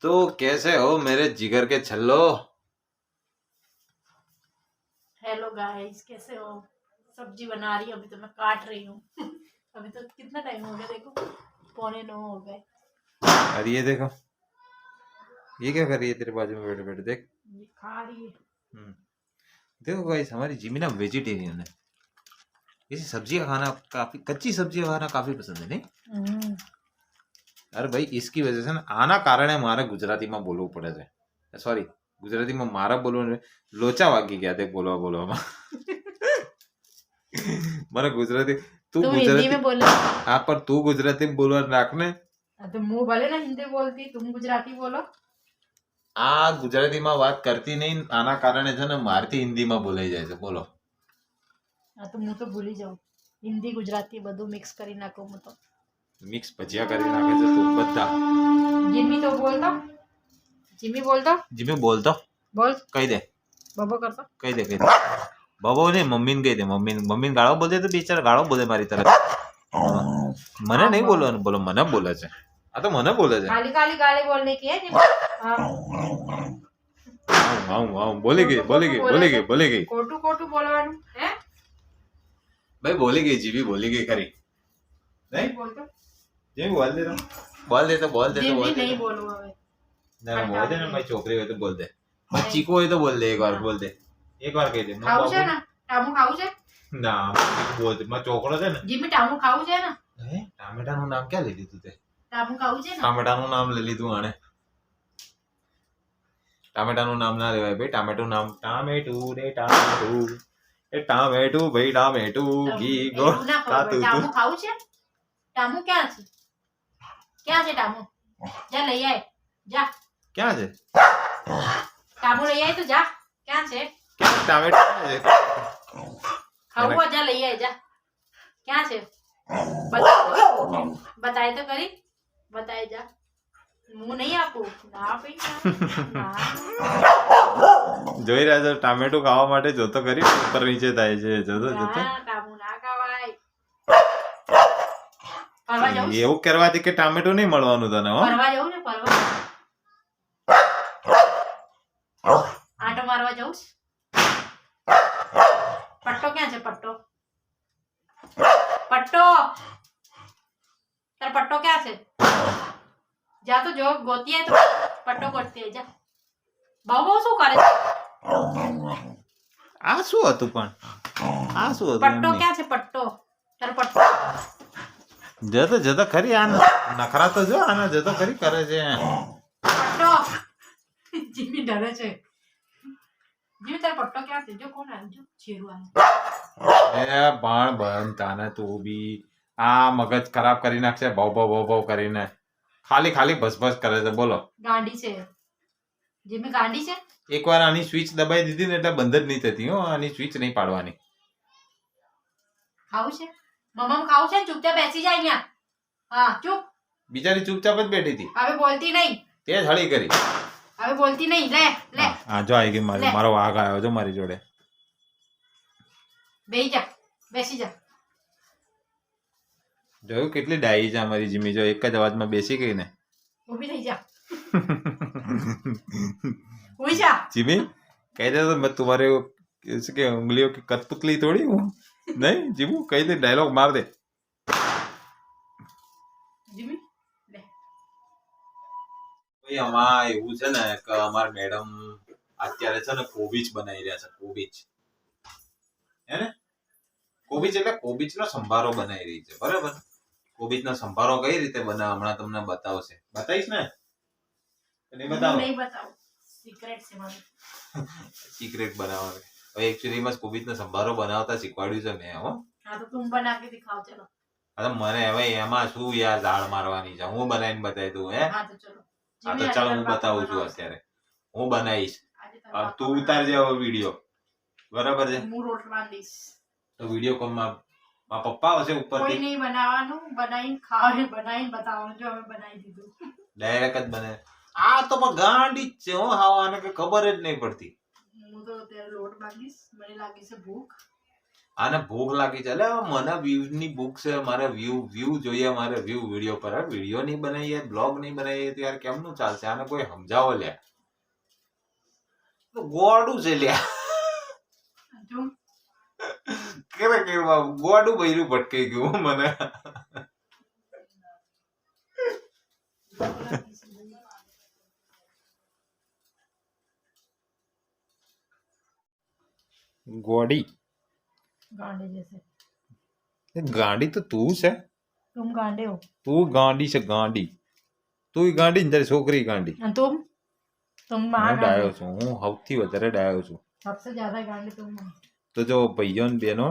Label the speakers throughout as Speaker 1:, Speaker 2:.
Speaker 1: तो कैसे हो मेरे जिगर के छल्लो।
Speaker 2: हेलो गाइस, कैसे हो? सब्जी बना रही हूँ, अभी तो मैं काट रही हूँ। अभी तो कितना टाइम हो गया, देखो 8:45 हो गए।
Speaker 1: अरे ये देखो, ये क्या कर रही है तेरे बाजू में बैठे बैठे, देख।
Speaker 2: ये खा रही है।
Speaker 1: देखो गाइस, हमारी जिमी ना वेजिटेरियन है। इसे सब्जी का खाना काफी, कच्ची सब्जी का खाना काफी पसंद है नहीं। अरे भाई, इसकी वजह से ना आना कारण है मारे गुजराती में बोलવું પડે છે। सॉरी, गुजराती में मारा बोलવું लोचा वागी ગયા તે બોલવા બોલવામાં। મને ગુજરાતી તું
Speaker 2: तुम हिंदी
Speaker 1: गुजराती
Speaker 2: में बोलो।
Speaker 1: हाँ, पर तू गुजराती में बोलवा राख ने।
Speaker 2: तो मुंह भले ना हिंदी बोलती, तुम गुजराती बोलो।
Speaker 1: आ गुजराती में बात करती नहीं, आना कारण है ने मारती हिंदी में बोलाई जाए છે। बोलो।
Speaker 2: हाँ तो मुँह तो भूली जाओ, हिंदी गुजराती બધું મિક્સ કરી નાખો હું તો।
Speaker 1: મિક્સ ભજીયા કરી નાખે છે તું બધા।
Speaker 2: जिमी तो बोलता, जिमी बोलता,
Speaker 1: जिमी बोलतो
Speaker 2: बोल,
Speaker 1: कही दे,
Speaker 2: बबो करता।
Speaker 1: कही दे बाबो ने मम्मी ने कही दे, मम्मी गाળો बोले तो बेचारा गाળો बोले मारी तरफ। મને નહીં બોલવાનું, બોલો મને બોલે છે। આ તો મને બોલે છે।
Speaker 2: खाली खाली गाली बोलने की है जिमी।
Speaker 1: हाँ बोली गई
Speaker 2: कोटू कोटू बोलવાનું है
Speaker 1: भाई, बोली गई जीवी, बोली गई खरी नहीं
Speaker 2: बोलतो।
Speaker 1: जीवी बोल दे
Speaker 2: जिमी नहीं बोलूं હવે।
Speaker 1: ना बोल दे ना भाई, छोकरी हो तो बोल दे, चीकू हो तो बोल दे, एक बार बोल दे, एक बार कह दे।
Speaker 2: ખાવું છે ને? ટામું ખાવું છે?
Speaker 1: ना बोल दे, मैं छोकरो છે ને।
Speaker 2: જીમી ટામું ખાવું છે ને?
Speaker 1: હે, ટામેટાનું નામ ક્યાં લઈ લીધું તે?
Speaker 2: ટામું ખાવું છે ને?
Speaker 1: ટામેટાનું નામ લઈ લીધું આણે। ટામેટાનું નામ ના લેવાય ભાઈ, ટામેટું નામ, ટામેટું રે ટામેટું, એ ટામેટું ભાઈ ટામેટું, ઘી ગોળ ખાતું તું।
Speaker 2: ટામું ખાવું છે? ટામું ક્યાં છે? ક્યાં છે ટામું? જા લઈ આય, જા।
Speaker 1: ક્યાં છે
Speaker 2: ટામું લઈ આય તો જા। ક્યાં છે?
Speaker 1: ક્યાં ટામેટું છે?
Speaker 2: ખાવું હોય જા લઈ આય, જા। ક્યાં છે? बताए तो करी, बताए जा। मुंह नहीं आपको ना भाई ना।
Speaker 1: જોઈ રહ્યા છો, ટામેટું ખાવા માટે જોતો કરી ઉપર નીચે થાય છે, જોતો જોતો।
Speaker 2: ટામું ના ખવાય। ફરવા જાઉં છે?
Speaker 1: એવું કરવાથી કે ટામેટું નહીં મળવાનું તને હો।
Speaker 2: ફરવા જાઉં ને, ફરવા આટો મારવા જાઉં છે? પટ્ટો ક્યાં છે? પટ્ટો પટ્ટો તાર પટ્ટો ક્યાં છે? જા તો જો ગોતી આય તો પટ્ટો ગોતી આય, જા। બાબો શું કરે છે?
Speaker 1: આ શું હતું પણ? આ શું હતું?
Speaker 2: પટ્ટો ક્યાં છે? પટ્ટો તાર પટ્ટો
Speaker 1: જતો જતો ખરી, આ નખરા તો જો, આના જતો ખરી કરે છે।
Speaker 2: પટ્ટો જીમી ડરે છે। જીમી તાર પટ્ટો ક્યાં છે? જો કોણ આવ્યું? જો છેરું આવ્યું।
Speaker 1: એ બાણ બંધ તાને, તું બી આ મગજ ખરાબ કરી નાખશે ભાવ ભાવ ભાવ ભાવ કરીને, ખાલી ખાલી ભસ ભસ કરે છે। બોલો।
Speaker 2: ગાંડી છે જીમી, ગાંડી છે।
Speaker 1: એકવાર આની સ્વિચ દબાઈ દીધી ને એટલે બંધ જ નહીં થતી હો, આની સ્વિચ નહીં પાડવાની।
Speaker 2: ખાવું છે? મમ્મા ખાવું છે ને? ચૂપચાપ બેસી જાય અહીંયા। હા ચૂપ।
Speaker 1: બિચારી ચૂપચાપ જ બેઠી હતી,
Speaker 2: હવે બોલતી નહીં,
Speaker 1: તે જ હળી કરી।
Speaker 2: હવે બોલતી નહીં। લે લે
Speaker 1: હા જો આવી ગઈ, મારો વાઘ આવ્યો જો મારી જોડે।
Speaker 2: બેસી જા, બેસી જા।
Speaker 1: જોયું કેટલી ડાઈ છે અમારી જીમી, જો એક જ અવાજમાં બેસી ગઈ ને।
Speaker 2: ઊભી થઈ જા, हुई जा।
Speaker 1: जिमी कह दे तो मैं तुम्हारे इसके उंगलियों की कठपुतली थोड़ी हूँ। नहीं जीमू, कह दे, डायलॉग मार दे।
Speaker 2: જીમી લે
Speaker 1: ભાઈ આમાં એવું છે ને કે અમાર મેડમ અત્યારે છે ને કોબીજ બનાવી રહ્યા છે। કોબીજ હે ને, કોબીજ એટલે કોબીજનો સંભારો બનાવી રહી છે, બરાબર। કોબીજનો સંભારો કઈ રીતે બનાવે હમણાં તમને બતાવશે। બતાવીશ ને? નહીં બતાવો?
Speaker 2: નહીં બતાવું, સિક્રેટ છે મારું।
Speaker 1: સિક્રેટ બનાવવાનું હવે एक्चुअली માં કોબીજનો સંભારો બનાવતા શીખવાડ્યું છે મેં હો।
Speaker 2: हाँ तो तुम बना के दिखाओ चलो।
Speaker 1: અરે મને હવે એમાં શું યાર દાળ મારવાની છે, હું બનાવીને બતાવી દઉં હે।
Speaker 2: हाँ तो चलो।
Speaker 1: હા તો ચાલો હું બતાવું છું અત્યારે, હું બનાવીશ।
Speaker 2: આજે
Speaker 1: તું ઉતારજે હવે વિડીયો, બરાબર છે?
Speaker 2: હું રોટલા દઈશ
Speaker 1: તો વિડીયો કોલમાં મારા પપ્પા હશે
Speaker 2: કોઈ
Speaker 1: ઉપરથી,
Speaker 2: નહીં બનાવવાનું, બનાવીને ખાવે, બનાવીને બતાવવાનું। જો અમે બનાવી દીધું,
Speaker 1: ડાયરેક્ટ જ બને। આ તો પણ ગાંડી જ છે હો, હાવ આને કે ખબર જ નહીં પડતી।
Speaker 2: હું તો અત્યારે લોટ બાંધીશ, મને લાગી છે ભૂખ।
Speaker 1: આને ભૂખ લાગી છે એટલે મને વ્યૂ ની ભૂખ છે, મારે વ્યૂ જોઈએ, મારે વ્યૂ વિડીયો પર. વિડીયો નહીં બનાવીએ, બ્લોગ નહીં બનાવીએ તો યાર કેમનું ચાલશે? આને કોઈ સમજાવો લ્યા. તો ગોડું છે લ્યા. કેવા કેવા ગોડું બૈરું ભટકાઈ ગયું મને. ગોડી
Speaker 2: गांडे जैसे
Speaker 1: ગાંડી તો તું છે.
Speaker 2: तुम गांडे हो
Speaker 1: તું गांडी છે, गांडी. તું गांडी ને તારી છોકરી गांडी.
Speaker 2: और तुम
Speaker 1: હું
Speaker 2: महागांडे
Speaker 1: ડાયો છું, હું સૌથી વધારે ડાયો છું.
Speaker 2: सबसे ज्यादा गांडे तुम हो।
Speaker 1: તો જો ભાઈઓ ને બહેનો,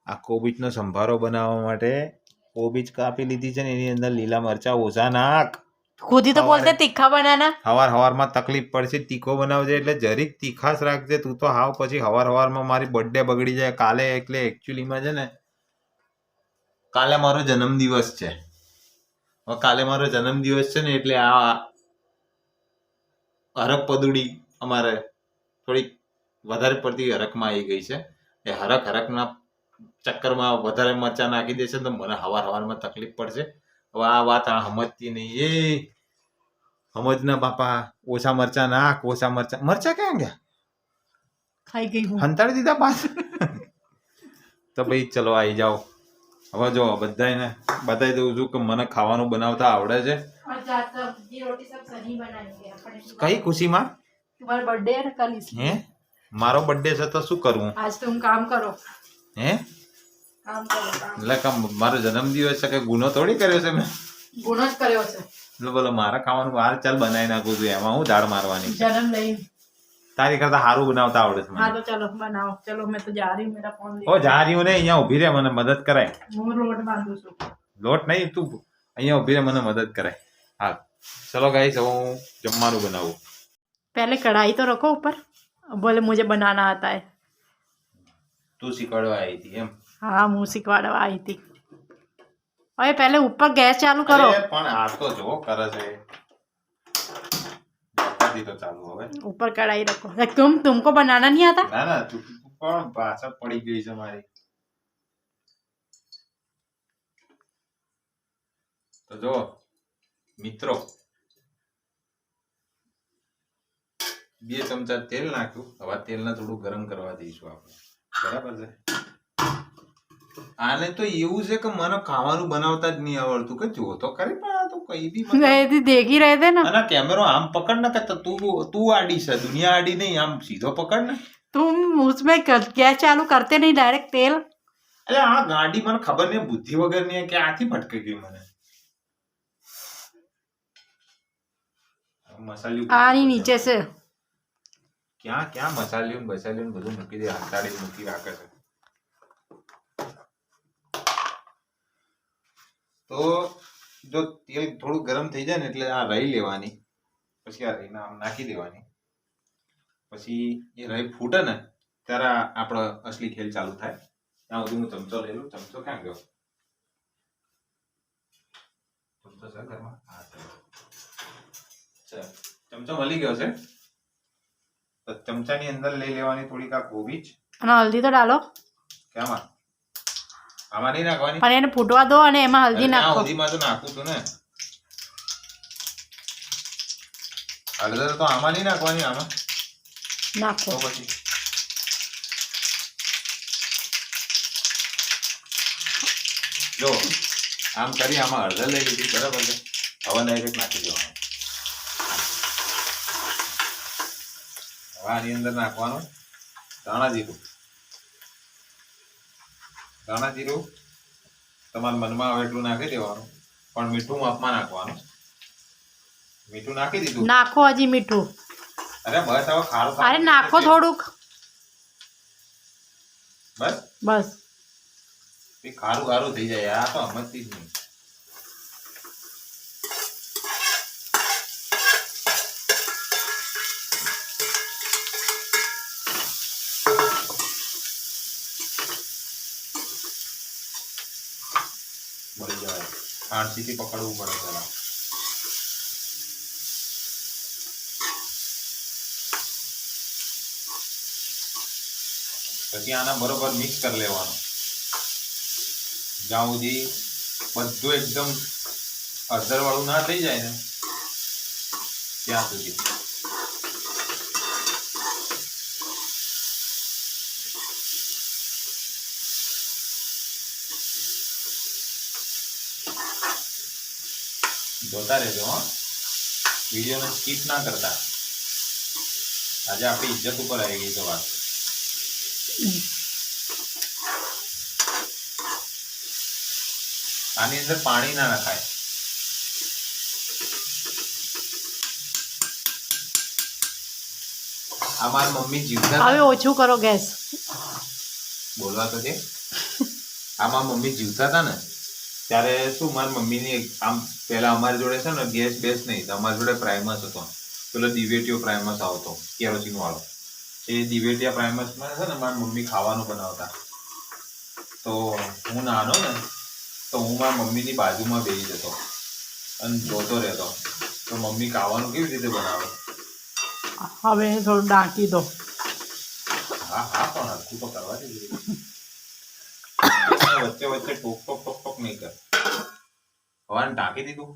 Speaker 1: આ કોબીજનો સંભારો બનાવવા માટે કોબીજ કાપી લીધી છે ને એની અંદર લીલા મરચા ઓછા નાખ.
Speaker 2: खुद ही तो बोलते हैं तीखा बनाना।
Speaker 1: હવારમાં તકલીફ પડશે, તીખો બનાવજે એટલે જરીક તીખાશ રાખજે. તું તો હાવ પછી હવારમાં મારી બર્થડે બગડી જાય કાલે. એટલે એકચ્યુઅલીમાં છે ને કાલે મારો જન્મદિવસ છે. હવે કાલે મારો જન્મદિવસ છે ને એટલે આ હરક પદુડી અમારે થોડીક વધારે પડતી હરકમાં આવી ગઈ છે. એ હરકના ચક્કરમાં વધારે મરચા નાખી દેશે તો મને હવારમાં તકલીફ પડશે. હવે આ વાત આ સમજતી નહીં. એ સમજ ના બાપા, ઓછા મરચા નાખ, ઓછા મરચા ક્યાં ગયા?
Speaker 2: खाई गई हूँ।
Speaker 1: હંતાડી દીધા પાછા. તો ભાઈ ચલો આવી જાઓ. હવે જો બધાને બતાવી દઉં છું કે મને ખાવાનું બનાવતા આવડે છે.
Speaker 2: और सब्जी रोटी सब सही बनाएंगे अपने।
Speaker 1: કઈ ખુશીમાં?
Speaker 2: तुम्हारा बर्थडे है ना कल इसलिए।
Speaker 1: હે મારો બર્થડે છે તો શું કરવું?
Speaker 2: आज तुम काम करो।
Speaker 1: હે
Speaker 2: काम करो काम।
Speaker 1: એટલે કે મારો જન્મદિવસ છે કે ગુનો થોડી કર્યો છે મેં?
Speaker 2: गुनो ज કર્યો છે।
Speaker 1: એટલે બોલો મારા ખાવાનું વાર ચાલ બનાવી નાખું છું, એમાં હું દાળ મારવાની.
Speaker 2: जन्म नहीं।
Speaker 1: તારી કરતા સારું બનાવતા આવડે છે
Speaker 2: हाँ
Speaker 1: મને.
Speaker 2: तो चलो बनाओ। चलो मैं तो जा रही हूँ, मेरा फोन
Speaker 1: ઓ જા રહી હું ને, અહીંયા ઊભી રહે, મને મદદ કરાય.
Speaker 2: હું રોડ બાંધું છું।
Speaker 1: લોટ નહીં, તું અહીંયા ઊભી રહે, મને મદદ કરાય. હા ચલો ગાઈસ, હવે હું જમવાનું બનાવું.
Speaker 2: पहले कढ़ाई तो रखो ऊपर। बोले मुझे बनाना आता है।
Speaker 1: તું શીખવાડવા આવી હતી એમ?
Speaker 2: हाँ मुँह सिखवाड़ा आई थी। अरे पहले ऊपर गैस चालू करो।
Speaker 1: અરે પણ આ તો જો કરે છે. બતાવી તો ચાલુ હવે.
Speaker 2: ऊपर कढ़ाई रखो। तुमको बनाना नहीं आता?
Speaker 1: ના ના, તું પણ પાછળ પડી ગઈ છે મારી. તો જો મિત્રો, 2 ચમચા તેલ નાખ્યું. હવે તેલને થોડું ગરમ કરવા દઈશું આપણે. બરાબર છે? આને તો એવું છે કે મને ખાવાનું બનાવતા જ નહીં આવડતું. કે જો તો ખરી, પણ આ તો કઈ બી
Speaker 2: गए थे देख ही रहे थे ना।
Speaker 1: અને કેમેરો આમ પકડ ને, કે તું આડી છે, દુનિયા આડી નહીં, આમ સીધો પકડ ને.
Speaker 2: तुम उसमें गैस चालू करते नहीं, डायरेक्ट तेल।
Speaker 1: એટલે આ ગાડી મને ખબર નહીં, બુદ્ધિ વગર ની કે આથી ભટકાઈ ગઈ મને. મસાલ્યું
Speaker 2: आनी नीचे से।
Speaker 1: ક્યાં ક્યાં મસાલ્યું બધું મૂકી દે, હંતાડી મૂકી રાખે છે. તો જો તેલ થોડું ગરમ થઈ જાય ને એટલે આ રહી લેવાની, પછી આ રહીને આમ નાખી દેવાની. પછી એ રહી ફૂટે ને ત્યારે આપણો અસલી ખેલ ચાલુ થાય. ત્યાં સુધી હું ચમચો લઈ લઉં. ચમચો ક્યાં ગયો? ચમચો છે ઘરમાં? હા ચમચો મળી ગયો છે. તો ચમચાની અંદર લઈ લેવાની થોડીક આ કોબીજ.
Speaker 2: અને હલ્દી તો ડાલો।
Speaker 1: કેમાં? આમાં નહીં નાખવાની,
Speaker 2: પણ એને ફૂટવા દો અને એમાં હલ્દી
Speaker 1: આ
Speaker 2: નાખો।
Speaker 1: સુધીમાં તો નાખું છું ને. હળદર તો આમાં નહીં નાખવાની, આમાં
Speaker 2: નાખો।
Speaker 1: તો પછી જો આમ કરી આમાં હળદર લઈ લીધી, બરાબર છે? હવે ડાયરેક્ટ નાખી દેવાનું. હવે આની અંદર નાખવાનું ધાણા જીરું. ધાણા જીરું તમારા મનમાં આવે એટલું નાખી દેવાનું, પણ મીઠું માપમાં નાખવાનું. મીઠું નાખી દીધું?
Speaker 2: નાખો હજી મીઠું।
Speaker 1: અરે બસ હવે ખારું
Speaker 2: અરે નાખો થોડુંક।
Speaker 1: બસ
Speaker 2: બસ
Speaker 1: ખારું ખારું થઈ જાય. આ તો સમજતી જ નહીં. બળી જાય, ખાંસીથી પકડવું પડે જરા. પછી આના બરોબર મિક્સ કરી લેવાનું જ્યાં સુધી બધું એકદમ હળદરવાળું ના થઈ જાય ને ત્યાં સુધી. જોતા રહેજો હા, વિડીયોને સ્કીપ ના કરતા. આજે આપણી ઇજ્જત ઉપર આવી ગઈ તો વાત. આની અંદર પાણી ના નખાય. આ મારી મમ્મી જીવતા
Speaker 2: હવે ઓછું કરો ગેસ.
Speaker 1: બોલવા તો દે. આ મારી મમ્મી જીવતા હતા ને ત્યારે શું મારી મમ્મીની આમ પહેલા અમારી જોડે છે ને ગેસ બેસ નહીં, તો અમારી જોડે પ્રાઇમસ હતો. પેલો દિવેટીયો પ્રાઇમસ આવતો કેરોસીન વાળો. એ દિવેટિયા પ્રાઇમસમાં છે ને મારી મમ્મી ખાવાનું બનાવતા. તો હું નાનો ને તો હું મારા મમ્મીની બાજુમાં બેસી જતો અને જોતો રહેતો તો મમ્મી ખાવાનું કેવી રીતે બનાવે.
Speaker 2: હવે થોડું ઢાંકી દો.
Speaker 1: હા હા પણ હરખું તો કરવા દે. વચ્ચે વચ્ચે ટોક ટોક ટોક ટોક નહીં કર. હવાને ઢાંકી દીધું.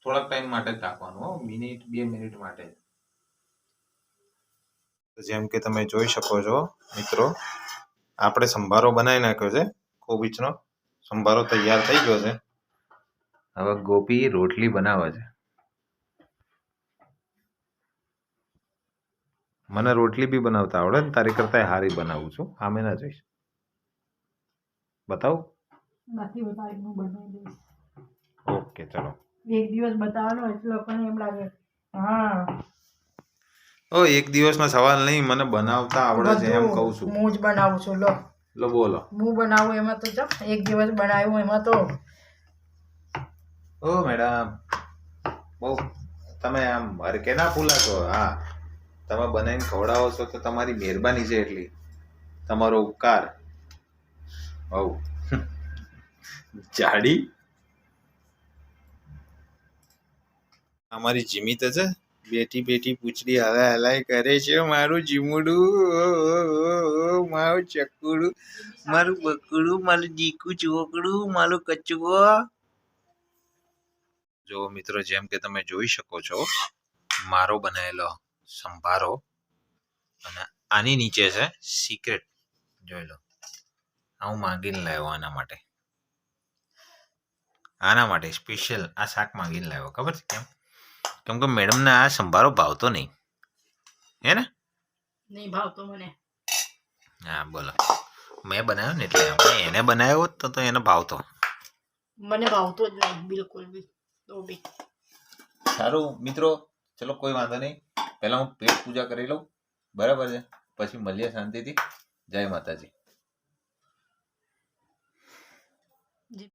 Speaker 1: થોડાક ટાઈમ માટે જ ઢાંકવાનું હો, મિનિટ 2 મિનિટ માટે. જેમ કે તમે જોઈ શકો છો મિત્રો, આપણે સંભારો બનાવી નાખ્યો છે. કોબીજનો સંભારો તૈયાર થઈ ગયો છે. હવે ગોપી રોટલી બનાવે છે. મને રોટલી બી બનાવતા આવડે ને, તારી કરતા હારી બનાવું છું. આમે ના જોઈશ. બતાવું?
Speaker 2: નથી બતાવી, હું બનાવી દઈશ.
Speaker 1: ઓકે ચલો.
Speaker 2: એક દિવસ બતાવવાનો એટલે લોકોને એમ લાગે હા
Speaker 1: ઓ એક દિવસનો સવાલ નહીં, મને બનાવતા આવડે છે એમ કહું છું.
Speaker 2: હું જ બનાવું છું. લો
Speaker 1: બોલો.
Speaker 2: હું બનાવું એમાં તો જો એક દિવસ બનાવ્યું એમાં તો
Speaker 1: ઓ મેડમ બહુ તમે આમ હરકે ના ફૂલા છો. હા તમે બનાવીને ખવડાવો છો તો તમારી મહેરબાની છે એટલી, તમારો ઉપકાર. હવ જાડી અમારી જીમી તો છે બેટી બેટી પૂછડી હલાય હલાય કરે છે. મારું જીમુડું, મારું ચકુડું, મારું બકડું, મારું જીકું ચોકડું, મારું કચુઓ. જો મિત્રો, જેમ કે તમે જોઈ શકો છો મારો બનાવેલો સંભારો, અને આની નીચે છે સિક્રેટ. જોઈ લો, હું માંગીને લાવ્યો આના માટે સ્પેશિયલ આ શાક માંગીને લાવ્યો. ખબર છે કેમ? કેમ કે મેડમને આ સંભારો ભાવતો નહીં, હે ને?
Speaker 2: નહીં ભાવતો મને.
Speaker 1: હા બોલો, મેં બનાવ્યો ને એટલે એને બનાવ્યો તો એને ભાવતો.
Speaker 2: મને ભાવતો જ નહીં બિલકુલ બી. તો બી
Speaker 1: સારું મિત્રો, ચલો કોઈ વાંધો નહીં. પહેલા હું પેટ પૂજા કરી લઉં, બરાબર છે? પછી મળીએ શાંતિથી. જય માતાજી.